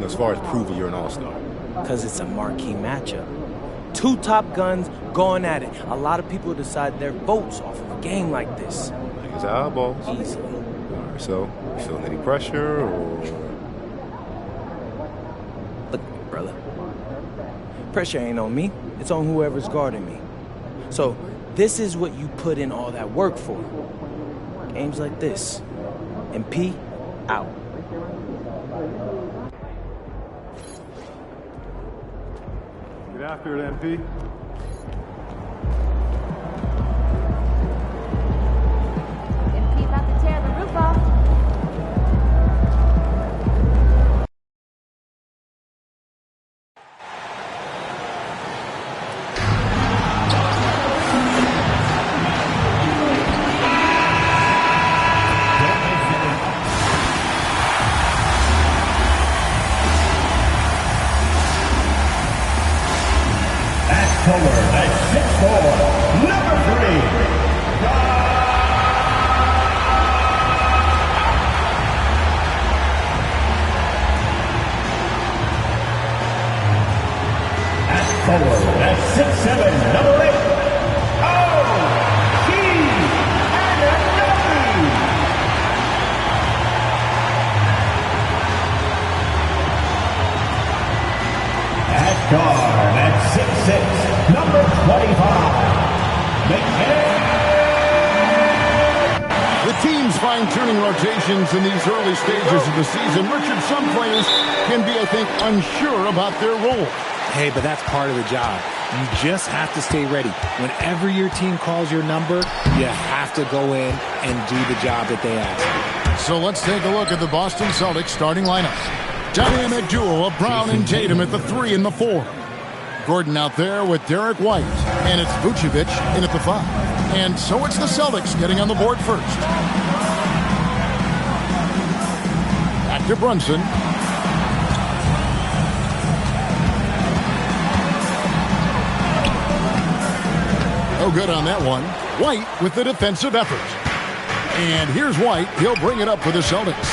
as far as proving you're an all-star? Because it's a marquee matchup. Two top guns going at it. A lot of people decide their votes off of a game like this. His eyeballs. Easily. All right, so you feeling any pressure or? Look, brother. Pressure ain't on me. It's on whoever's guarding me. So this is what you put in all that work for. Games like this. MP, out. Get after it, MP. MP about to tear the roof off. Fine-tuning rotations in these early stages of the season. Richard, some players can be, I think, unsure about their role. Hey, but that's part of the job. You just have to stay ready. Whenever your team calls your number, you have to go in and do the job that they ask. So let's take a look at the Boston Celtics starting lineup. Dynamic duo of Brown and Tatum at the 3 and the 4. Gordon out there with Derek White. And it's Vucevic in at the 5. And so it's the Celtics getting on the board first. Back to Brunson. No good on that one. White with the defensive effort. And here's White. He'll bring it up for the Celtics.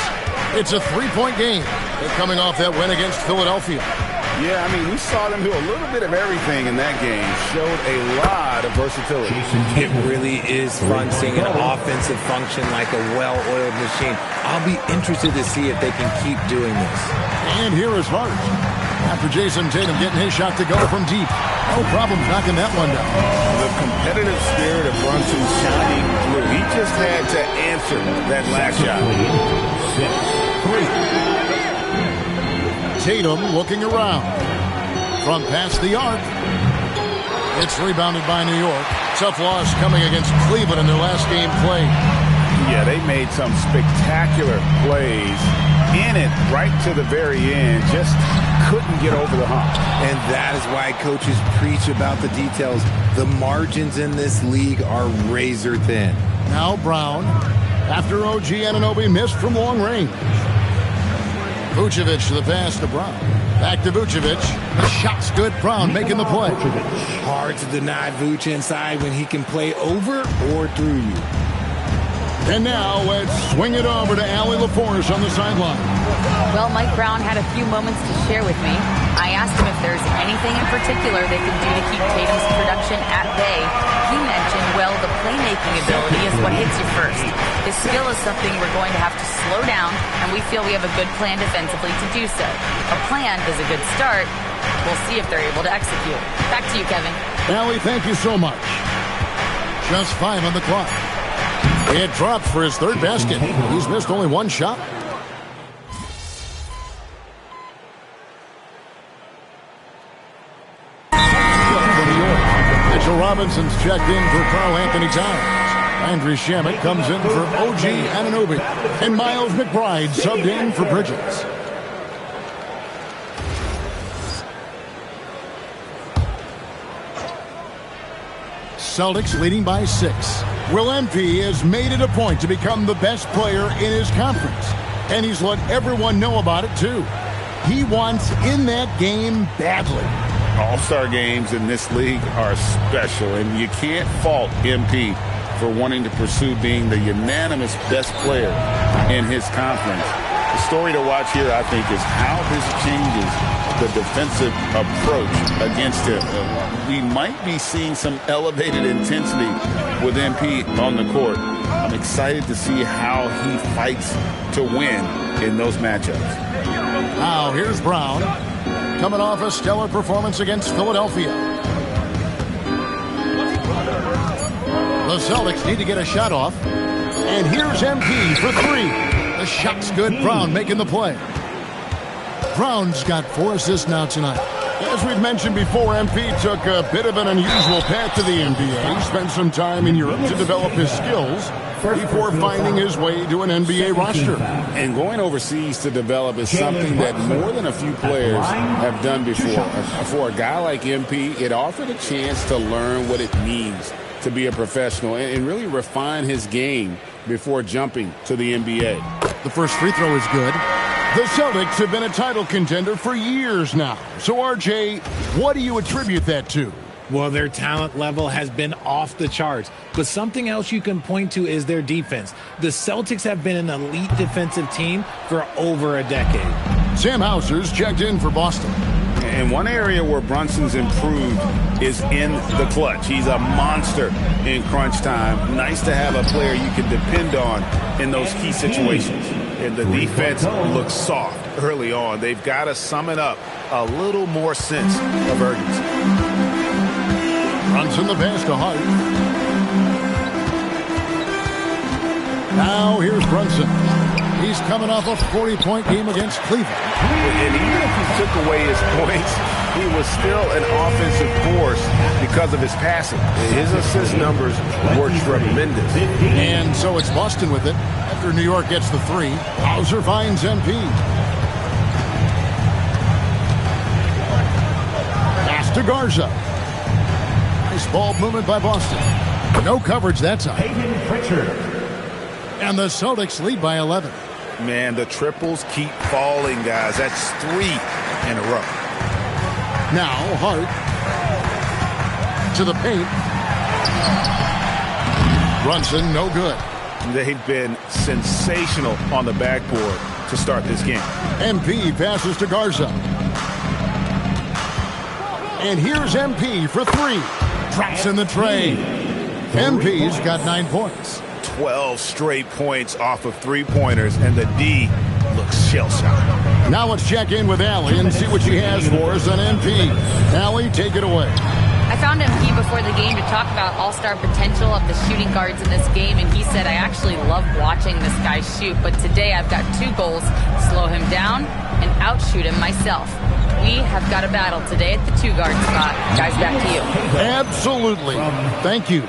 It's a 3-point game. They're coming off that win against Philadelphia. Yeah, I mean, we saw them do a little bit of everything in that game. Showed a lot of versatility. It really is fun seeing an offensive function like a well-oiled machine. I'll be interested to see if they can keep doing this. And here is Hart. After Jason Tatum getting his shot to go from deep. No problem knocking that one down. The competitive spirit of Brunson shining through. He just had to answer that last shot. 3. Tatum looking around. From past the arc. It's rebounded by New York. Tough loss coming against Cleveland in their last game played. Yeah, they made some spectacular plays in it right to the very end. Just couldn't get over the hump. And that is why coaches preach about the details. The margins in this league are razor thin. Now Brown. After OG Anunoby missed from long range. Vucevic the pass to Brown. Back to Vucevic. The shot's good. Brown making the play. Hard to deny Vuce inside when he can play over or through you. And now let's swing it over to Allie LaForce on the sideline. Well, Mike Brown had a few moments to share with me. I asked him if there's anything in particular they can do to keep Tatum's production at bay. He mentioned, well, the playmaking ability is what hits you first. His skill is something we're going to have to slow down, and we feel we have a good plan defensively to do so. A plan is a good start. We'll see if they're able to execute. Back to you, Kevin. Allie, thank you so much. Just 5 on the clock. It dropped for his third basket. He's missed only one shot. Mitchell Robinson's checked in for Karl Anthony Towns. Andrew Shamet comes in for OG Anunoby. And Miles McBride subbed in for Bridges. Celtics leading by 6. Will MP has made it a point to become the best player in his conference. And he's let everyone know about it, too. He wants in that game badly. All-star games in this league are special, and you can't fault MP for wanting to pursue being the unanimous best player in his conference. The story to watch here, I think, is how this changes the defensive approach against him. We might be seeing some elevated intensity with MP on the court. I'm excited to see how he fights to win in those matchups. Now, here's Brown, coming off a stellar performance against Philadelphia. The Celtics need to get a shot off. And here's MP for three. The shot's good. Brown making the play. Brown's got 4 assists now tonight. As we've mentioned before, MP took a bit of an unusual path to the NBA. He spent some time in Europe to develop his skills before finding his way to an NBA roster. And going overseas to develop is something that more than a few players have done before. For a guy like MP, it offered a chance to learn what it means to be a professional and really refine his game before jumping to the NBA. The first free throw is good. The Celtics have been a title contender for years now. So, RJ, what do you attribute that to? Well, their talent level has been off the charts. But something else you can point to is their defense. The Celtics have been an elite defensive team for over a decade. Sam Hauser's checked in for Boston. And one area where Brunson's improved is in the clutch. He's a monster in crunch time. Nice to have a player you can depend on in those key situations. And the defense looks soft early on. They've got to sum it up a little more sense of urgency. Brunson the pass to Hart. Now here's Brunson. He's coming off a 40-point game against Cleveland. And even if he took away his points, he was still an offensive force because of his passing. His assist numbers were tremendous. And so it's Boston with it. After New York gets the 3, Hauser finds MP. Pass to Garza. Nice ball movement by Boston. No coverage that time. And the Celtics lead by 11. Man, the triples keep falling, guys. That's 3 in a row. Now Hart to the paint. Brunson, no good. They've been sensational on the backboard to start this game. MP passes to Garza. And here's MP for 3. Drops in the tray. MP's got 9 points. 12 straight points off of 3-pointers, and the D looks shell-shocked. Now let's check in with Allie and see what she has for us on MP. Allie, take it away. I found MP before the game to talk about all-star potential of the shooting guards in this game, and he said, I actually love watching this guy shoot, but today I've got 2 goals, slow him down and outshoot him myself. We have got a battle today at the 2-guard spot. Guys, back to you. Absolutely. Thank you.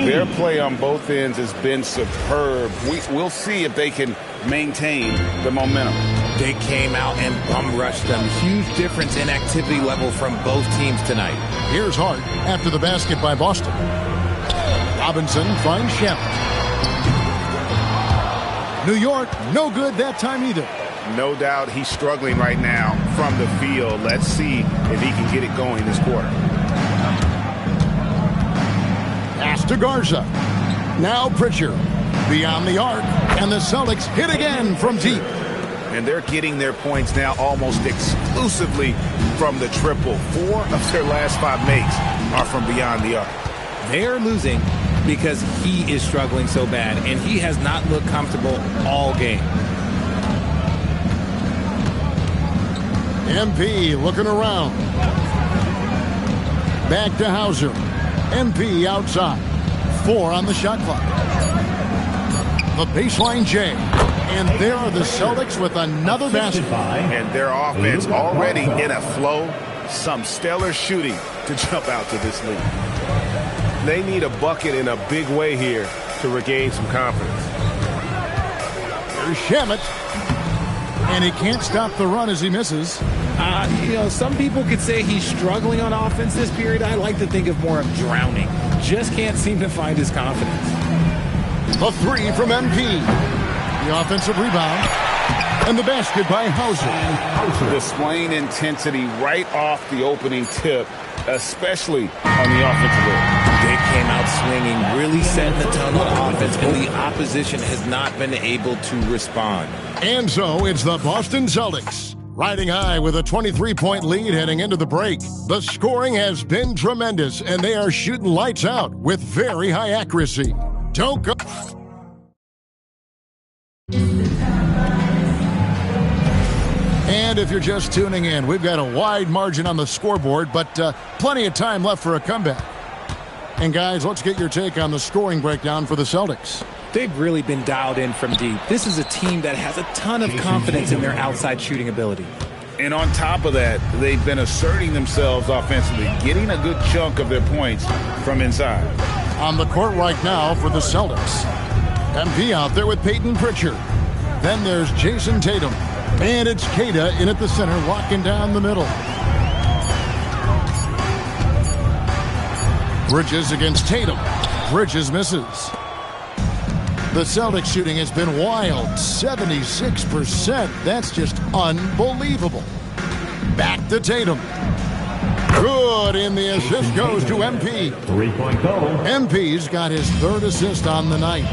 Their play on both ends has been superb. We'll see if they can maintain the momentum. They came out and bum rushed them. Huge difference in activity level from both teams tonight. Here's Hart after the basket by Boston. Robinson finds Shamet. New York, no good that time either. No doubt he's struggling right now from the field. Let's see if he can get it going this quarter. Pass to Garza. Now Pritchard. Beyond the arc. And the Celtics hit again from deep. And they're getting their points now almost exclusively from the triple. 4 of their last 5 makes are from beyond the arc. They are losing because he is struggling so bad, and he has not looked comfortable all game. MP looking around. Back to Hauser. MP outside. 4 on the shot clock. The baseline J. And there are the Celtics with another basket. And their offense already in a flow. Some stellar shooting to jump out to this lead. They need a bucket in a big way here to regain some confidence. Here's Shamet. And he can't stop the run as he misses. Some people could say he's struggling on offense this period. I like to think of more of drowning. Just can't seem to find his confidence. A 3 from MP. The offensive rebound. And the basket by Hauser. Displaying intensity right off the opening tip, especially on the offensive end. They came out swinging, really setting the tone on offense, and the opposition has not been able to respond. And so it's the Boston Celtics, riding high with a 23-point lead heading into the break. The scoring has been tremendous, and they are shooting lights out with very high accuracy. Don't go. And if you're just tuning in, we've got a wide margin on the scoreboard, but plenty of time left for a comeback. And guys, let's get your take on the scoring breakdown for the Celtics. They've really been dialed in from deep. This is a team that has a ton of confidence in their outside shooting ability. And on top of that, they've been asserting themselves offensively, getting a good chunk of their points from inside. On the court right now for the Celtics. MP out there with Peyton Pritchard. Then there's Jason Tatum. And it's Queta in at the center, locking down the middle. Bridges against Tatum. Bridges misses. The Celtics shooting has been wild, 76%. That's just unbelievable. Back to Tatum. Good, and the assist goes to MP. 3-point goal. MP's got his third assist on the night.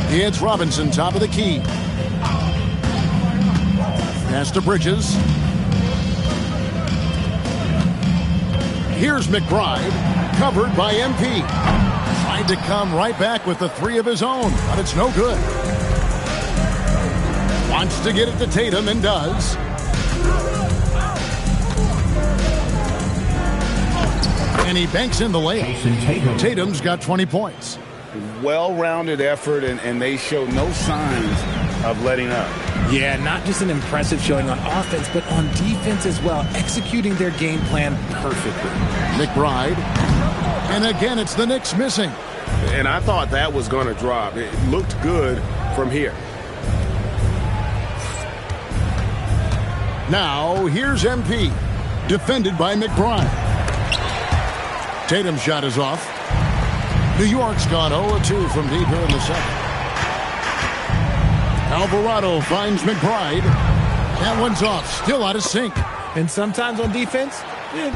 It's Robinson, top of the key. Pass to Bridges. Here's McBride, covered by MP. Tried to come right back with the three of his own, but it's no good. Wants to get it to Tatum and does. And he banks in the layup. Tatum's got 20 points. Well-rounded effort, and they show no signs of letting up. Yeah, not just an impressive showing on offense, but on defense as well, executing their game plan perfectly. McBride. And again, it's the Knicks missing. And I thought that was going to drop. It looked good from here. Now, here's MP. Defended by McBride. Tatum's shot is off. New York's gone 0-2 from deep here in the second. Alvarado finds McBride. That one's off. Still out of sync. And sometimes on defense,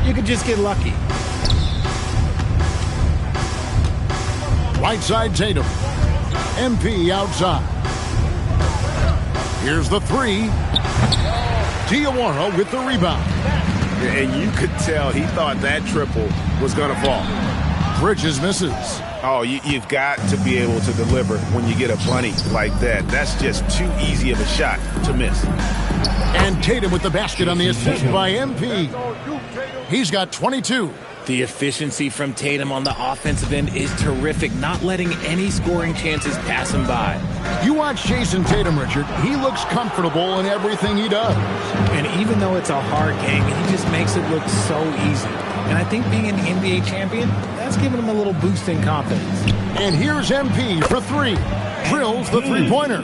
you could just get lucky. Right side Tatum. MP outside. Here's the three. Diawara with the rebound. And you could tell he thought that triple was going to fall. Bridges misses. Oh, you've got to be able to deliver when you get a bunny like that. That's just too easy of a shot to miss. And Tatum with the basket on the assist by MP. He's got 22. The efficiency from Tatum on the offensive end is terrific, not letting any scoring chances pass him by. You watch Jason Tatum, Richard. He looks comfortable in everything he does. And even though it's a hard game, he just makes it look so easy. And I think being an NBA champion, that's given him a little boost in confidence. And here's MP for three. Drills the three-pointer.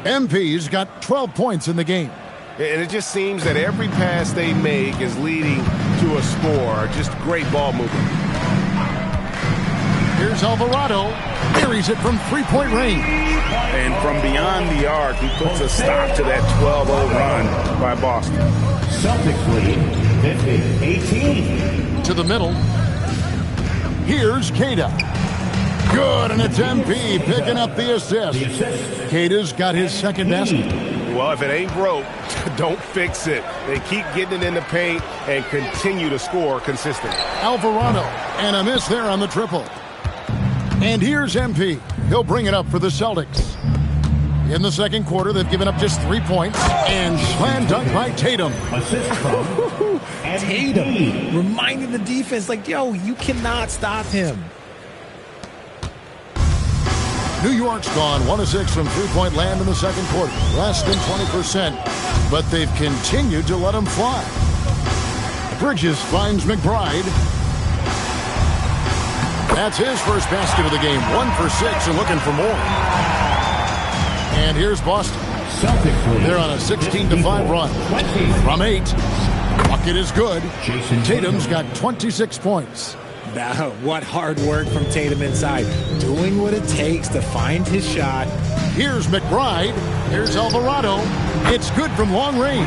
MP's got 12 points in the game. And it just seems that every pass they make is leading to a score. Just great ball movement. Here's Alvarado. Buries it from three-point range. And from beyond the arc, he puts a stop to that 12-0 run by Boston. Celtics lead 50-18. To the middle. Here's Queta. Good, and it's MP picking up the assist. Queta's got his second basket. Well, if it ain't broke, don't fix it. They keep getting it in the paint and continue to score consistently. Alvarado, and a miss there on the triple. And here's MP. He'll bring it up for the Celtics. In the second quarter, they've given up just 3 points. And slam dunk by Tatum. Assist from Tatum reminding the defense, like, yo, you cannot stop him. New York's gone 1 of 6 from three-point land in the second quarter. Less than 20%. But they've continued to let him fly. Bridges finds McBride. That's his first basket of the game. 1 for 6 and looking for more. And here's Boston. They're on a 16-5 run. From 8. Bucket is good. Tatum's got 26 points. What hard work from Tatum inside. Doing what it takes to find his shot. Here's McBride. Here's Alvarado. It's good from long range.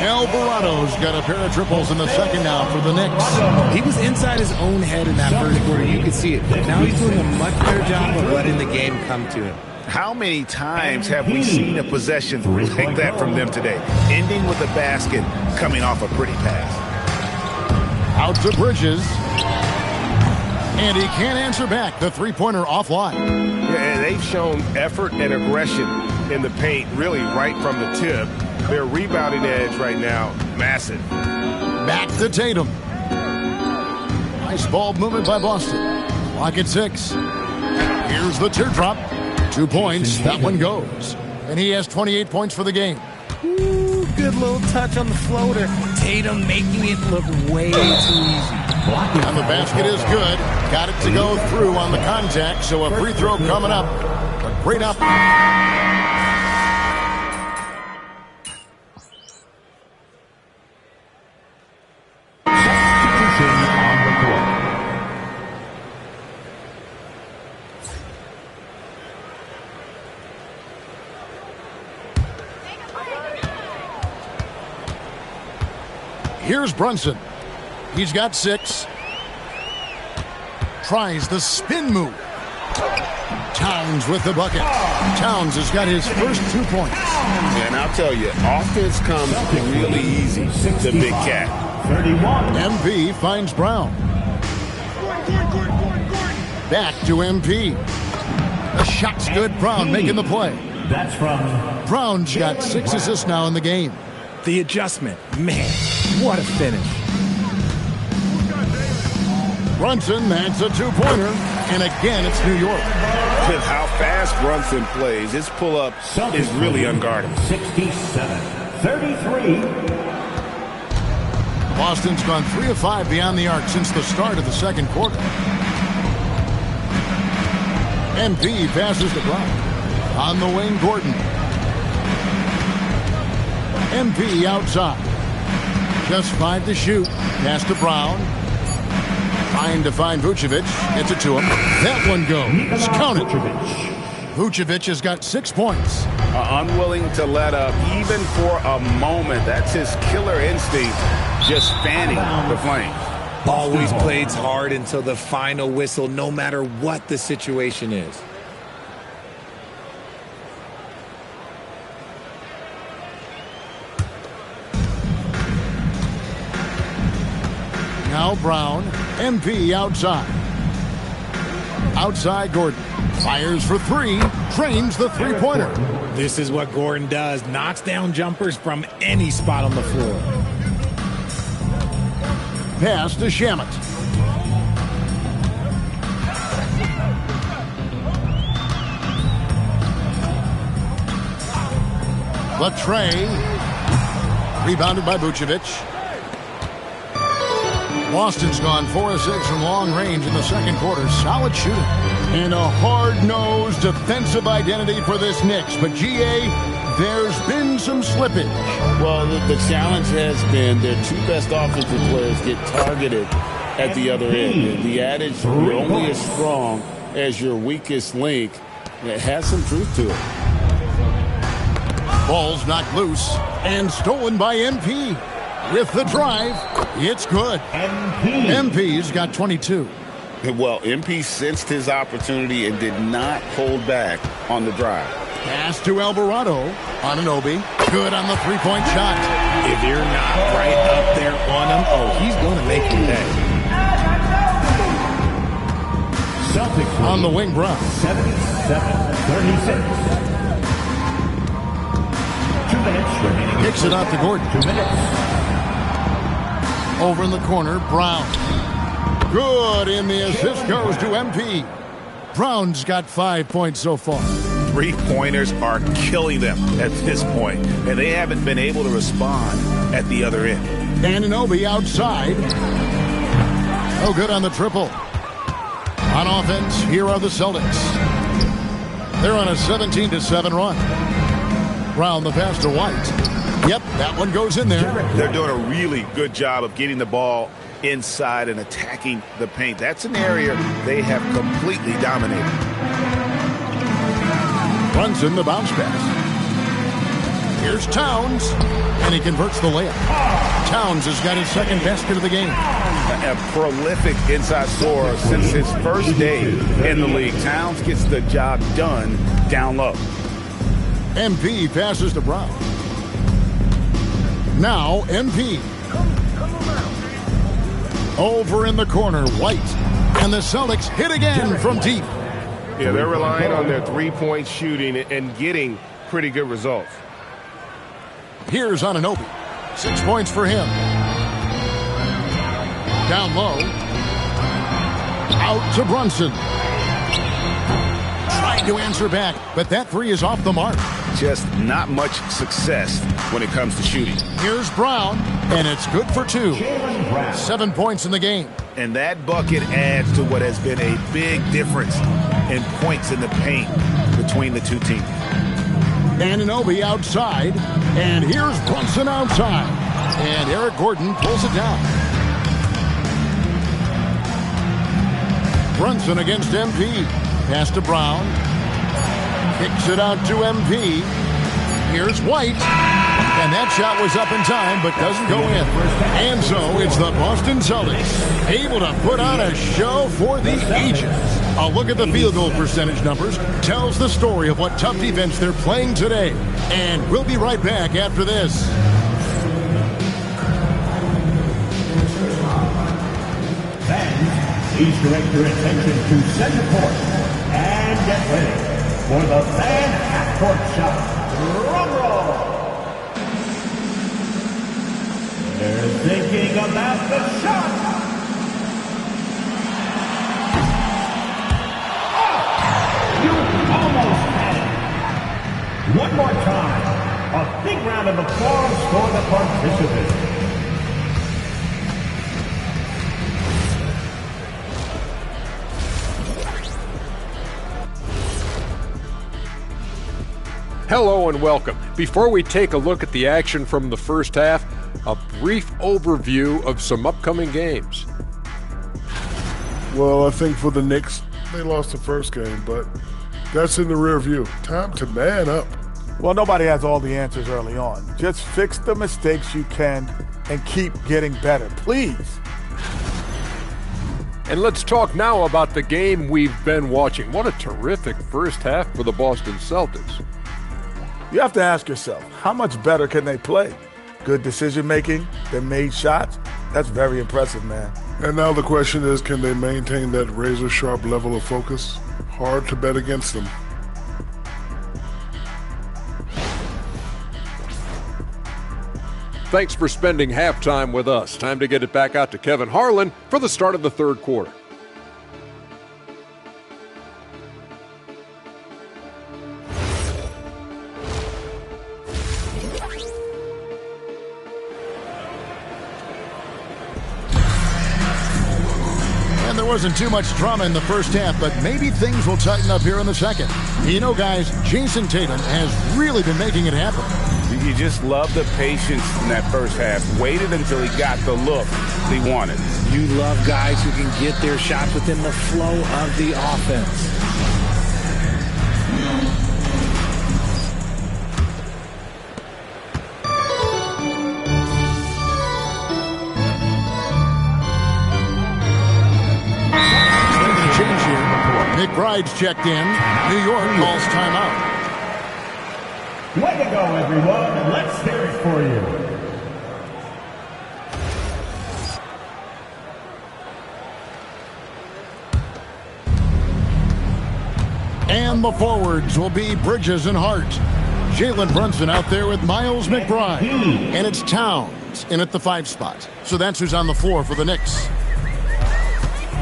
Alvarado's got a pair of triples in the second now for the Knicks. He was inside his own head in that first quarter. You could see it. Now he's doing a much better job of letting the game come to him. How many times have we seen a possession like that from them today? Ending with a basket, coming off a pretty pass. Out to Bridges. And he can't answer back. The three-pointer offline. Yeah, and they've shown effort and aggression in the paint, really right from the tip. Their rebounding edge right now, massive. Back to Tatum. Nice ball movement by Boston. Clock at 6. Here's the teardrop. 2 points. That one goes. And he has 28 points for the game. Ooh, good little touch on the floater. Tatum making it look way too easy. And the basket is good. Got it to go through on the contact, so a free throw coming up. A great up. Here's Brunson. He's got 6. Tries the spin move. Towns with the bucket. Towns has got his first 2 points. And I'll tell you, offense comes really easy to Big Cat. 31. MP finds Brown. Back to MP. The shot's good. Brown making the play. That's from Brown's got 6 assists now in the game. The adjustment. Man, what a finish. Brunson, that's a 2-pointer. And again, it's New York. With how fast Brunson plays, his pull-up is really unguarded. 67-33. Boston's gone 3 of 5 beyond the arc since the start of the second quarter. MP passes to Brown. On the wing, Gordon. MP outside. Just 5 to shoot. Pass to Brown. Trying to find Vucevic. Gets it to him. That one goes. Count it. Vucevic has got 6 points. Unwilling to let up even for a moment. That's his killer instinct, just fanning the flames. Always plays hard until the final whistle, no matter what the situation is. Now Brown. MP outside. Outside Gordon. Fires for 3. Drains the three-pointer. This is what Gordon does. Knocks down jumpers from any spot on the floor. Pass to Shamet. Latre. Rebounded by Vucevic. Boston's gone 4 of 6 from long range in the second quarter. Solid shooting. And a hard-nosed defensive identity for this Knicks. But, GA, there's been some slippage. Well, the challenge has been their 2 best offensive players get targeted at the other end. The adage, you're only as strong as your weakest link, it has some truth to it. Ball's knocked loose and stolen by MP. With the drive, it's good. MP's got 22. Well, MP sensed his opportunity and did not hold back on the drive. Pass to Alvarado on Anunoby. Good on the three-point shot. If you're not right up there on him, oh, he's going to make you pay. Celtics On the wing, Brown. 77-36. 2 minutes remaining. Kicks it out to Gordon. 2 minutes. Over in the corner, Brown. Good, and the assist goes to MP. Brown's got 5 points so far. Three-pointers are killing them at this point, and they haven't been able to respond at the other end. Anunoby outside. No good on the triple. On offense, here are the Celtics. They're on a 17-7 run. Brown the pass to White. Yep, that one goes in there. They're doing a really good job of getting the ball inside and attacking the paint. That's an area they have completely dominated. Brunson the bounce pass. Here's Towns, and he converts the layup. Towns has got his second basket of the game. A prolific inside scorer since his first day in the league. Towns gets the job done down low. MP passes to Brown. Now MP. Over in the corner, White. And the Celtics hit again from deep. Yeah, they're relying on their three-point shooting and getting pretty good results. Here's Anunoby. 6 points for him. Down low. Out to Brunson. Trying to answer back, but that three is off the mark. Just not much success when it comes to shooting. Here's Brown, and it's good for 2. 7 points in the game. And that bucket adds to what has been a big difference in points in the paint between the two teams. Anunoby outside, and here's Brunson outside. And Eric Gordon pulls it down. Brunson against MP. Pass to Brown. Kicks it out to MP. Here's White. And that shot was up in time, but doesn't go in. And so it's the Boston Celtics able to put on a show for the ages. A look at the field goal percentage numbers tells the story of what tough defense they're playing today. And we'll be right back after this. Fans, please direct your attention to center court and get ready for the fan half-court shot. Drum roll! They're thinking about the shot. Oh, you almost had it. One more time. A big round of applause for the participants. Hello and welcome. Before we take a look at the action from the first half, a brief overview of some upcoming games. Well, I think for the Knicks, they lost the first game, but that's in the rear view. Time to man up. Well, nobody has all the answers early on. Just fix the mistakes you can and keep getting better, please. And let's talk now about the game we've been watching. What a terrific first half for the Boston Celtics. You have to ask yourself, how much better can they play? Good decision-making, they made shots. That's very impressive, man. And now the question is, can they maintain that razor-sharp level of focus? Hard to bet against them. Thanks for spending halftime with us. Time to get it back out to Kevin Harlan for the start of the third quarter. There wasn't too much drama in the first half, but maybe things will tighten up here in the second. You know, guys, Jason Tatum has really been making it happen. You just love the patience in that first half. Waited until he got the look he wanted. You love guys who can get their shots within the flow of the offense. McBride's checked in. New York calls timeout. Way to go, everyone. Let's hear it for you. And the forwards will be Bridges and Hart. Jalen Brunson out there with Miles McBride. And it's Towns in at the 5 spot. So that's who's on the floor for the Knicks.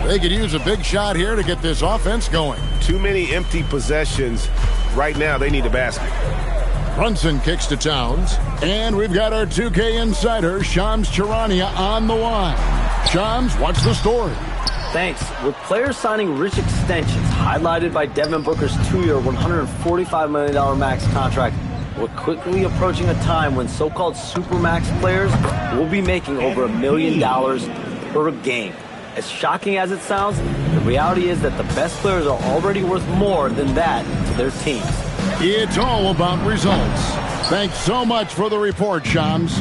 They could use a big shot here to get this offense going. Too many empty possessions. Right now, they need a basket. Brunson kicks to Towns. And we've got our 2K insider, Shams Charania, on the line. Shams, what's the story? Thanks. With players signing rich extensions, highlighted by Devin Booker's 2-year, $145 million max contract, we're quickly approaching a time when so-called supermax players will be making over $1 million per game. As shocking as it sounds, the reality is that the best players are already worth more than that to their teams. It's all about results. Thanks so much for the report, Shams.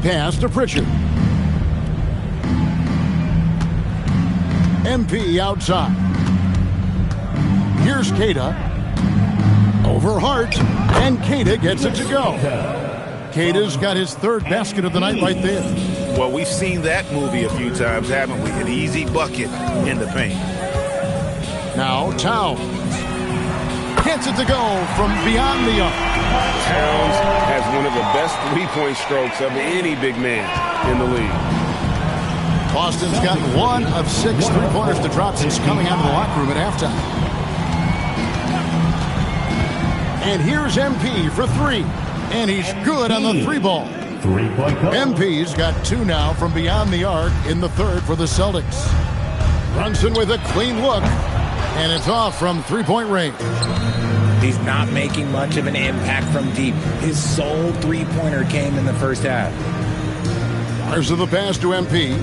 Pass to Pritchard. MP outside. Here's Keita. Over Hart. And Keita gets it to go. Keita's got his third basket of the night right there. Well, we've seen that movie a few times, haven't we? An easy bucket in the paint. Now Towns. Gets it to go from beyond the arc. Towns has one of the best three-point strokes of any big man in the league. Boston's got 1 of 6 three-pointers to drop since coming out of the locker room at halftime. And here's MP for 3. And he's good on the 3-ball. MP's got 2 now from beyond the arc in the third for the Celtics. Brunson with a clean look. And it's off from 3-point range. He's not making much of an impact from deep. His sole three-pointer came in the first half. There's the pass to MP.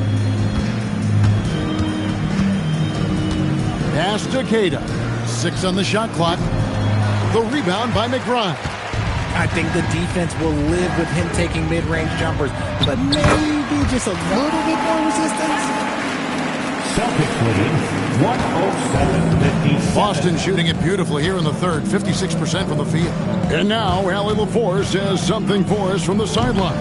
Pass to Keita. 6 on the shot clock. The rebound by McBride. I think the defense will live with him taking mid-range jumpers, but maybe just a little bit more resistance. Celtics lead 107-57. Boston shooting it beautifully here in the third, 56% from the field. And now Allie LaForce has something for us from the sideline.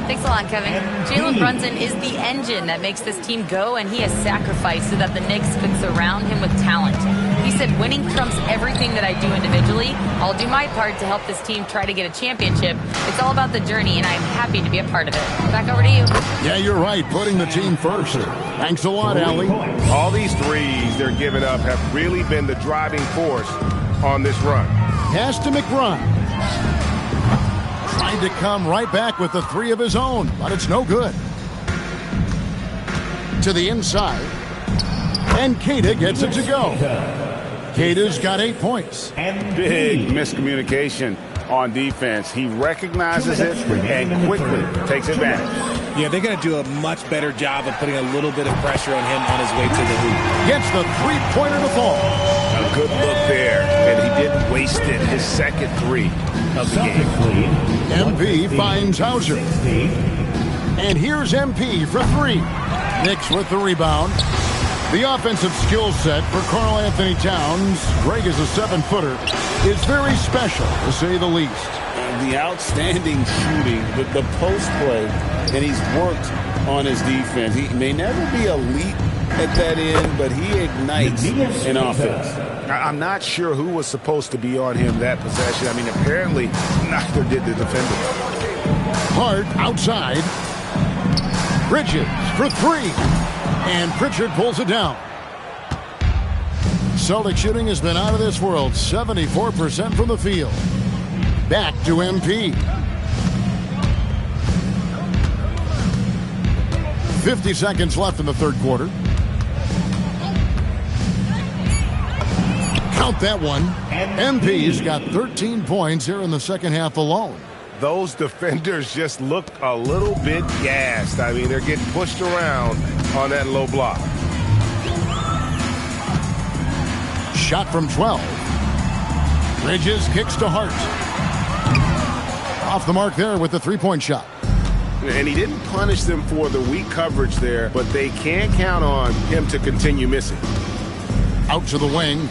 Thanks a lot, Kevin. Jalen Brunson is the engine that makes this team go, and he has sacrificed so that the Knicks could surround him with talent. He said, winning trumps everything that I do individually. I'll do my part to help this team try to get a championship. It's all about the journey, and I'm happy to be a part of it. Back over to you. Yeah, you're right, putting the team first. Thanks a lot, Allie. All these threes they're giving up have really been the driving force on this run. Pass to McBride. Trying to come right back with the 3 of his own, but it's no good. To the inside. And Keita gets it to go. Keita's got 8 points. Big miscommunication on defense. He recognizes it and quickly takes advantage. Yeah, they're going to do a much better job of putting a little bit of pressure on him on his way to the hoop. Gets the three-pointer to fall. A good look there, and he didn't waste it. His second 3 of the game. MP finds Hauser. And here's MP for 3. Knicks with the rebound. The offensive skill set for Karl Anthony Towns, Greg is a 7-footer, is very special, to say the least. And the outstanding shooting, the post play, and he's worked on his defense. He may never be elite at that end, but he ignites in offense. I'm not sure who was supposed to be on him that possession. I mean, apparently neither did the defender. Hart outside. Bridges for 3. And Pritchard pulls it down. Celtic shooting has been out of this world. 74% from the field. Back to MP. 50 seconds left in the third quarter. Count that one. MP's got 13 points here in the second half alone. Those defenders just look a little bit gassed. I mean, they're getting pushed around on that low block. Shot from 12. Bridges kicks to Hart. Off the mark there with the three-point shot. And he didn't punish them for the weak coverage there, but they can't count on him to continue missing. Out to the wing.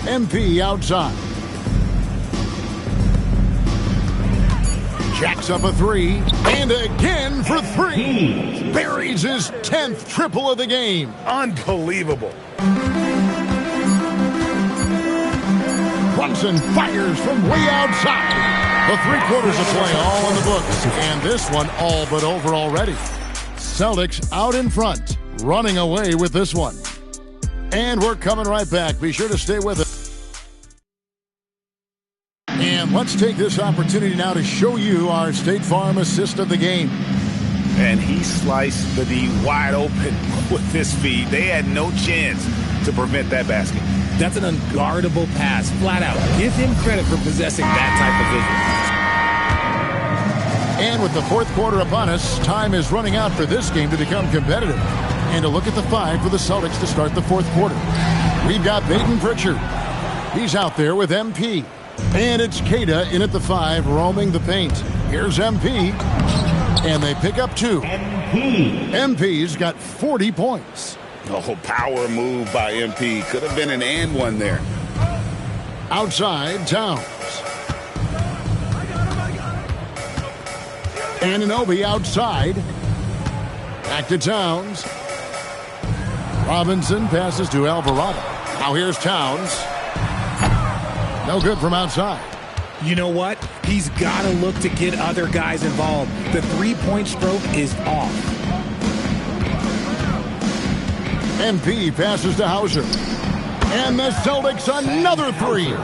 MP outside. Jacks up a 3, and again for 3. Buries his 10th triple of the game. Unbelievable. Brunson fires from way outside. The 3 quarters of play all in the books, and this one all but over already. Celtics out in front, running away with this one. And we're coming right back. Be sure to stay with us. And let's take this opportunity now to show you our State Farm assist of the game. And he sliced the D wide open with his feet. They had no chance to prevent that basket. That's an unguardable pass, flat out. Give him credit for possessing that type of vision. And with the fourth quarter upon us, time is running out for this game to become competitive. And a look at the 5 for the Celtics to start the fourth quarter. We've got Peyton Pritchard. He's out there with MP. And it's Queta in at the 5, roaming the paint. Here's MP. And they pick up 2. MP's got 40 points. Oh, power move by MP. Could have been an and one there. Outside, Towns. Anunoby outside. Back to Towns. Robinson passes to Alvarado. Now here's Towns. No good from outside. You know what? He's got to look to get other guys involved. The three-point stroke is off. MP passes to Hauser. And the Celtics another 3.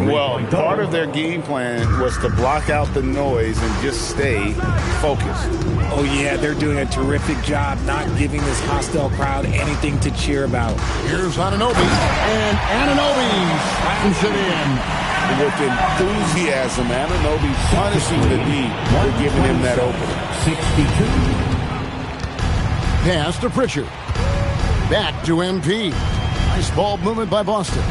Well, part of their game plan was to block out the noise and just stay focused. Oh, yeah, they're doing a terrific job not giving this hostile crowd anything to cheer about. Here's Anunoby. And Anunoby slams it in. With enthusiasm, Anunoby punishing the D for giving him that opening. 62. Pass to Pritchard. Back to MP. Nice ball movement by Boston.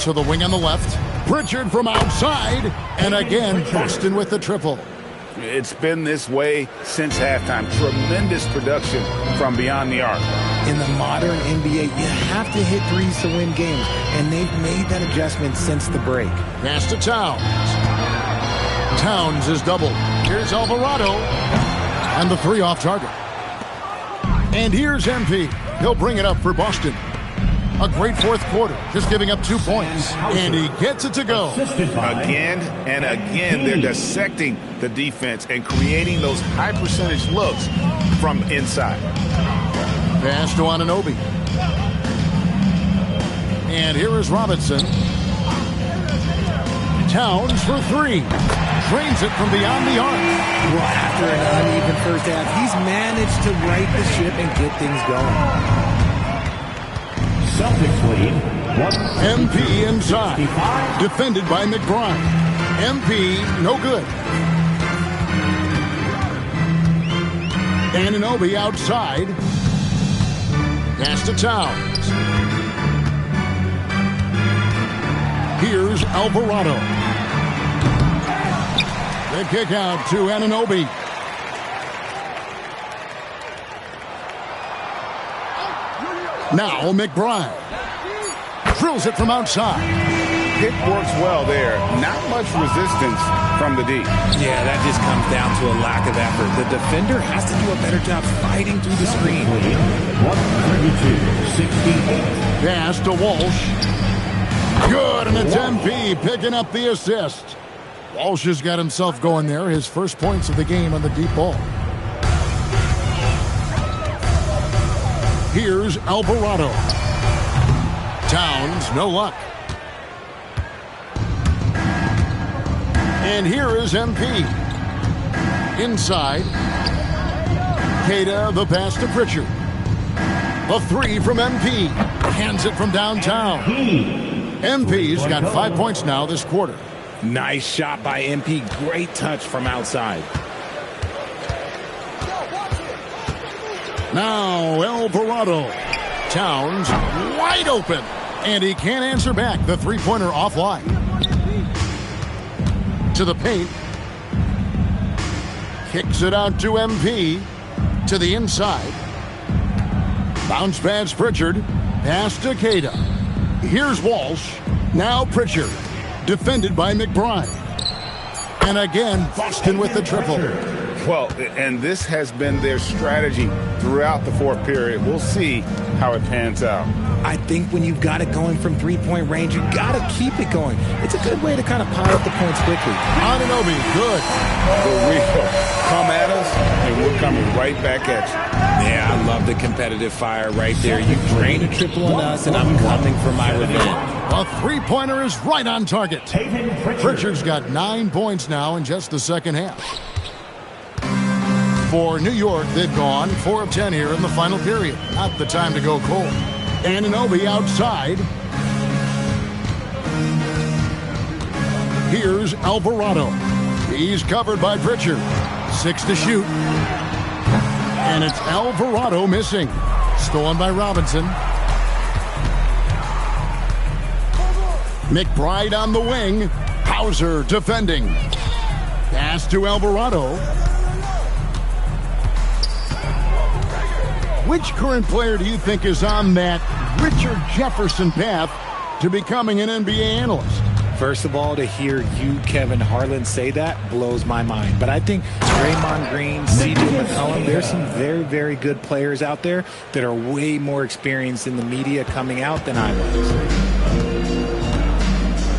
To the wing on the left. Pritchard from outside. And again, Boston with the triple. It's been this way since halftime. Tremendous production from beyond the arc. In the modern NBA, you have to hit threes to win games, and they've made that adjustment since the break. Pass to Towns. Towns is doubled. Here's Alvarado. And the 3 off target. And here's MP. He'll bring it up for Boston. A great fourth quarter, just giving up 2 points. And he gets it to go. Again and again, they're dissecting the defense and creating those high percentage looks from inside. Pass to Anunoby. And here is Robinson. Towns for 3. Drains it from beyond the arc. Well, after an uneven first half, he's managed to right the ship and get things going. Celtics lead. MP inside. Defended by McBride. MP, no good. Anunoby outside. Pass to Towns. Here's Alvarado. The kick out to Anunoby. Now McBride. Drills it from outside. It works well there. Not much resistance from the D. Yeah, that just comes down to a lack of effort. The defender has to do a better job fighting through the screen. 132-68. Pass to Walsh. Good, and it's MP picking up the assist. Walsh has got himself going there. His first points of the game on the deep ball. Here's Alvarado. Towns, no luck. And here is MP. Inside. Queta, the pass to Pritchard. A 3 from MP. Hands it from downtown. MP's got 5 points now this quarter. Nice shot by MP. Great touch from outside. Now Alvarado. Towns wide open. And he can't answer back. The three-pointer offline. To the paint. Kicks it out to MP. To the inside. Bounce pass Pritchard. Pass to Queta. Here's Walsh. Now Pritchard. Defended by McBride. And again, Boston with the triple. Well, and this has been their strategy throughout the fourth period. We'll see how it pans out. I think when you've got it going from three-point range, you got to keep it going. It's a good way to kind of pile up the points quickly. Anunoby, good. For real. Come at us, and we're coming right back at you. Yeah, I love the competitive fire right there. You drain a triple on us, and I'm coming for my revenge. A three-pointer is right on target. Pritchard's got 9 points now in just the second half. For New York, they've gone 4 of 10 here in the final period. Not the time to go cold. Anunoby outside. Here's Alvarado. He's covered by Pritchard. 6 to shoot. And it's Alvarado missing. Stolen by Robinson. McBride on the wing. Hauser defending. Pass to Alvarado. Which current player do you think is on that Richard Jefferson path to becoming an NBA analyst? First of all, to hear you, Kevin Harlan, say that blows my mind. But I think Draymond Green, C.J. McCollum, there's some very, very good players out there that are way more experienced in the media coming out than I was.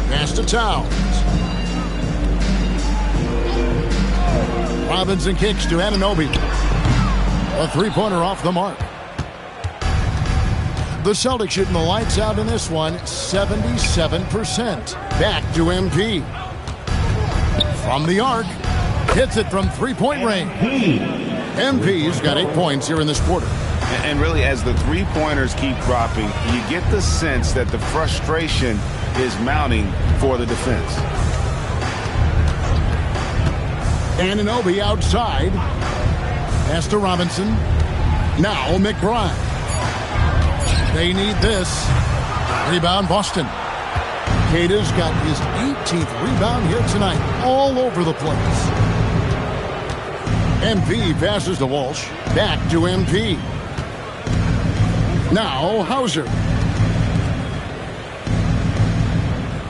Pass to Towns. Robinson kicks to Anunoby. A three-pointer off the mark. The Celtics shooting the lights out in this one, 77%. Back to MP. From the arc, hits it from three-point range. MP's got 8 points here in this quarter. And really, as the three-pointers keep dropping, you get the sense that the frustration is mounting for the defense. Anunoby outside. Pass to Robinson. Now McBride. They need this. Rebound Boston. Kata's got his 18th rebound here tonight. All over the place. MP passes to Walsh. Back to MP. Now Hauser.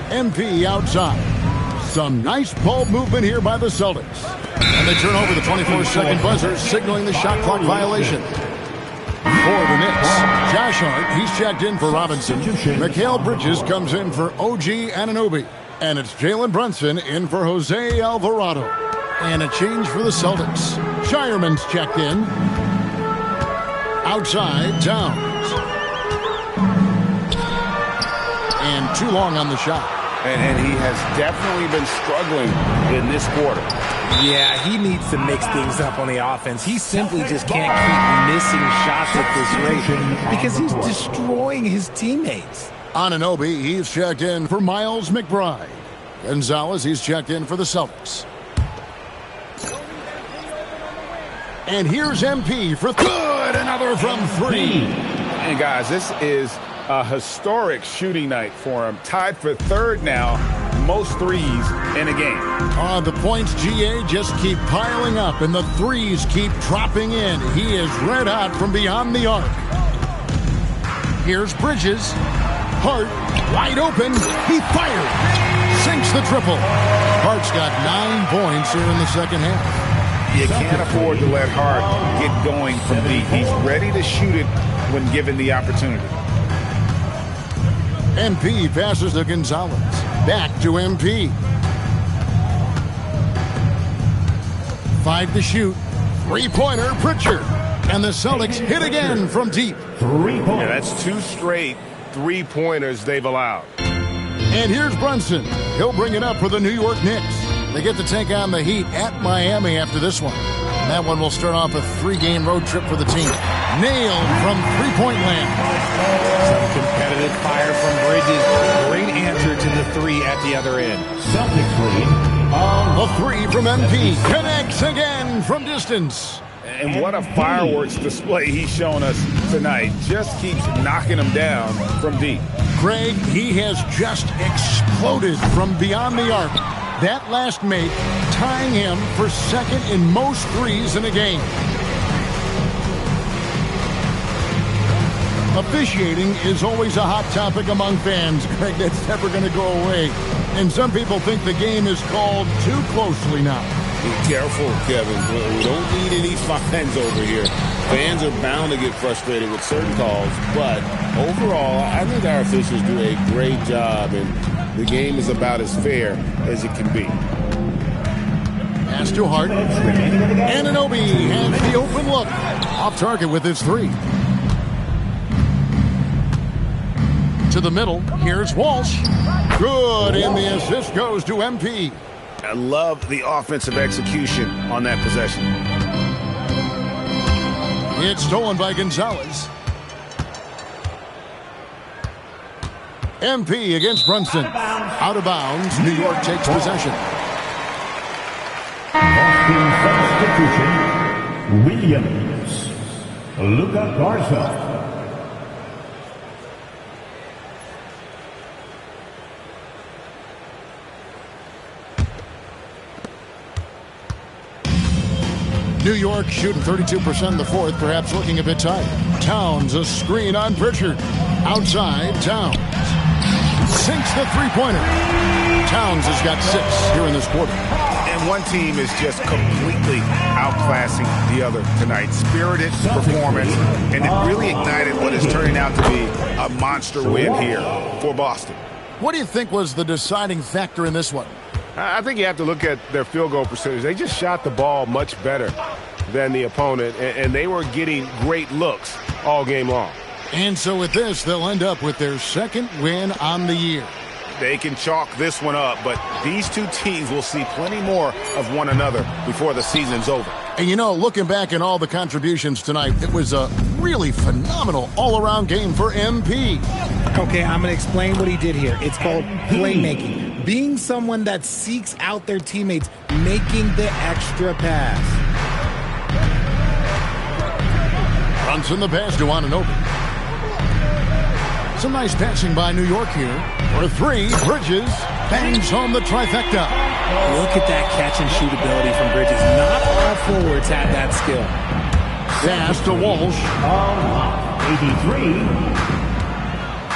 MP outside. Some nice ball movement here by the Celtics. And they turn over the 24-second buzzer, signaling the shot clock violation. For the Knicks, Josh Hart, he's checked in for Robinson. Mikal Bridges comes in for OG Anunoby. And it's Jalen Brunson in for Jose Alvarado. And a change for the Celtics. Shireman's checked in. Outside, Towns. And too long on the shot. And he has definitely been struggling in this quarter. Yeah, he needs to mix things up on the offense. He simply just can't keep missing shots at this rate because he's destroying his teammates. Anunoby, he's checked in for Miles McBride. Gonzalez, he's checked in for the Celtics. And here's MP for good. Another from three. And guys, this is a historic shooting night for him. Tied for third now, most threes in a game. The points, GA, just keep piling up, and the threes keep dropping in. He is red hot from beyond the arc. Here's Bridges. Hart, wide open. He fired. Sinks the triple. Hart's got 9 points here in the second half. You can't afford to let Hart get going from deep. He's ready to shoot it when given the opportunity. MP passes to Gonzalez. Back to MP. 5 to shoot. Three-pointer, Pritchard. And the Celtics hit again from deep. 3 points. Yeah, that's 2 straight three-pointers they've allowed. And here's Brunson. He'll bring it up for the New York Knicks. They get to take on the Heat at Miami after this one. And that one will start off a 3-game road trip for the team. Nailed from three-point land. Some competitive fire from Bridges. Great answer to the three at the other end. Celtics lead. A three from MP. Connects again from distance. And what a fireworks display he's shown us tonight. Just keeps knocking them down from deep. Craig, he has just exploded from beyond the arc. That last make tying him for second in most threes in a game. Officiating is always a hot topic among fans, Craig. That's never going to go away. And some people think the game is called too closely now. Be careful, Kevin. We don't need any fines over here. Fans are bound to get frustrated with certain calls, but overall, I think our officials do a great job, and the game is about as fair as it can be. Pass to Hart. Anunoby has the open look. Off target with his three. To the middle. Here's Walsh. Good, and the assist goes to MP. I love the offensive execution on that possession. It's stolen by Gonzalez. MP against Brunson. Out of bounds. New York takes possession. Substitution, Williams. Luka Garza. New York shooting 32% in the fourth, perhaps looking a bit tight. Towns, a screen on Pritchard. Outside, Towns. Sinks the three-pointer. Towns has got 6 here in this quarter. And one team is just completely outclassing the other tonight. Spirited performance, and it really ignited what is turning out to be a monster win here for Boston. What do you think was the deciding factor in this one? I think you have to look at their field goal percentage. They just shot the ball much better than the opponent, and they were getting great looks all game long. And so with this, they'll end up with their second win on the year. They can chalk this one up, but these two teams will see plenty more of one another before the season's over. And you know, looking back at all the contributions tonight, it was a really phenomenal all-around game for MP. Okay, I'm going to explain what he did here. It's called playmaking. Being someone that seeks out their teammates, making the extra pass. Brunson the pass to Anunoby. Some nice passing by New York here. For 3, Bridges bangs home the trifecta. Look at that catch and shoot ability from Bridges. Not all forwards have that skill. Pass to Walsh. 83.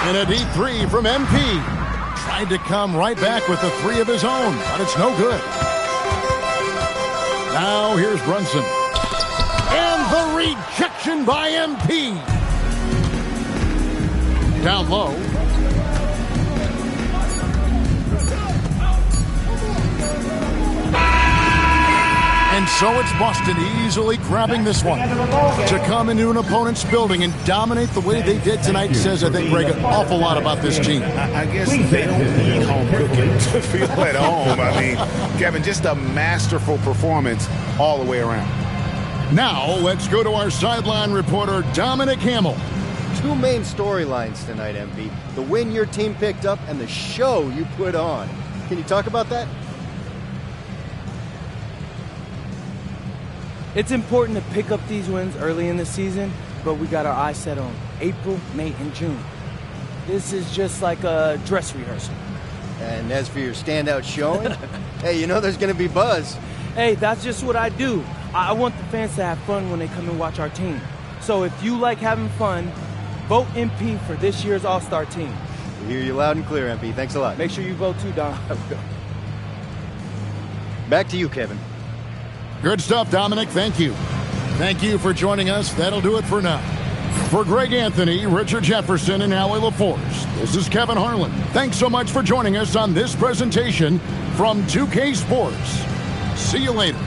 And a deep 3 from MP. Tried to come right back with the 3 of his own, but it's no good. Now here's Brunson. And the rejection by MP. Down low. And so it's Boston easily grabbing this one. To come into an opponent's building and dominate the way they did tonight says, I think, Greg, an awful lot about this team. I guess they don't need home cooking to feel at home. I mean, Kevin, just a masterful performance all the way around. Now, let's go to our sideline reporter, Dominic Hamill. 2 main storylines tonight, MP. The win your team picked up and the show you put on. Can you talk about that? It's important to pick up these wins early in the season, but we got our eyes set on April, May, and June. This is just like a dress rehearsal. And as for your standout showing, hey, you know there's going to be buzz. Hey, that's just what I do. I want the fans to have fun when they come and watch our team. So if you like having fun, vote MP for this year's All-Star team. We hear you loud and clear, MP. Thanks a lot. Make sure you vote too, Dom. Back to you, Kevin. Good stuff, Dominic. Thank you. Thank you for joining us. That'll do it for now. For Greg Anthony, Richard Jefferson, and Howie LaForce, this is Kevin Harlan. Thanks so much for joining us on this presentation from 2K Sports. See you later.